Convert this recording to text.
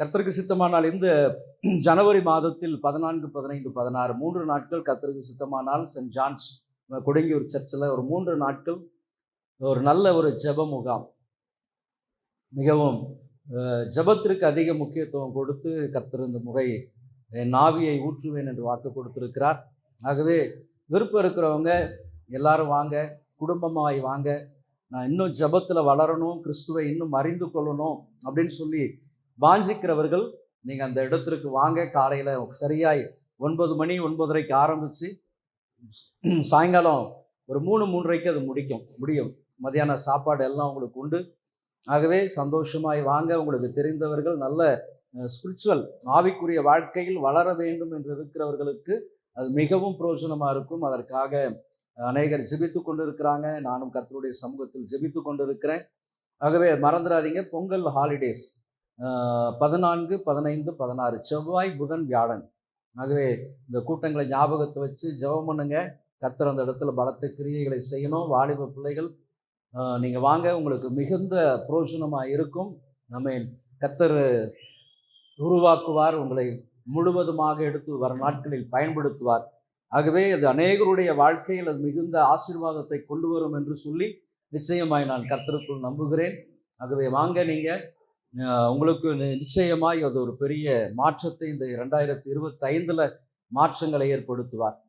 கர்த்தருக்கு சித்தமானால் இந்த ஜனவரி மாதத்தில் 14, 15, 16 3 நாட்கள் கர்த்தருக்கு சித்தமானால் சென்ட் ஜான்ஸ் கொடுங்கியூர் சர்ச்சில் ஒரு 3 நாட்கள் ஒரு நல்ல ஒரு ஜெப முகாம். மிகவும் ஜெபத்திற்கு அதிக முக்கியத்துவம் கொடுத்து கர்த்தர் இந்த முறை என் ஆவியை ஊற்றுவேன் என்று வாக்கு கொடுத்திருக்கிறார். ஆகவே விருப்பம் இருக்கிறவங்க எல்லாரும் வாங்க, குடும்பமாய் வாங்க. நான் இன்னும் ஜெபத்தில் வளரணும், கிறிஸ்துவை இன்னும் அறிந்து கொள்ளணும் அப்படின்னு சொல்லி வாஞ்சிக்கிறவர்கள் நீங்கள் அந்த இடத்திற்கு வாங்க. காலையில் சரியாய் 9 மணி 9:30க்கு ஆரம்பித்து சாயங்காலம் ஒரு 3:30க்கு அது முடியும். மதியான சாப்பாடு எல்லாம் உங்களுக்கு உண்டு. ஆகவே சந்தோஷமாய் வாங்க. உங்களுக்கு தெரிந்தவர்கள் நல்ல ஸ்பிரிச்சுவல் ஆவிக்குரிய வாழ்க்கையில் வளர வேண்டும் என்று இருக்கிறவர்களுக்கு அது மிகவும் பிரயோஜனமாக இருக்கும். அதற்காக அநேகர் ஜெபித்து கொண்டு இருக்கிறாங்க. நானும் கர்த்தருடைய சமூகத்தில் ஜெபித்து கொண்டு இருக்கிறேன். ஆகவே மறந்துடாதீங்க, பொங்கல் ஹாலிடேஸ் 14, 15, 16 செவ்வாய், புதன், வியாழன். ஆகவே இந்த கூட்டங்களை ஞாபகத்தை வச்சு ஜெபம் பண்ணுங்க. கர்த்தர் அந்த இடத்துல பலத்த கிரியைகளை செய்யணும். வாலிப பிள்ளைகள் நீங்கள் வாங்க, உங்களுக்கு மிகுந்த பிரயோஜனமாக இருக்கும். நம்ம கர்த்தர் உருவாக்குவார், உங்களை முழுவதுமாக எடுத்து வர நாட்களில் பயன்படுத்துவார். ஆகவே அது அநேகருடைய வாழ்க்கையில் அது மிகுந்த ஆசீர்வாதத்தை கொண்டு வரும் என்று சொல்லி நிச்சயமாய் நான் கர்த்தருக்குள் நம்புகிறேன். ஆகவே வாங்க, நீங்கள் உங்களுக்கு நிச்சயமாய் அது ஒரு பெரிய மாற்றத்தை இந்த 2025 மாற்றங்களை ஏற்படுத்துவார்.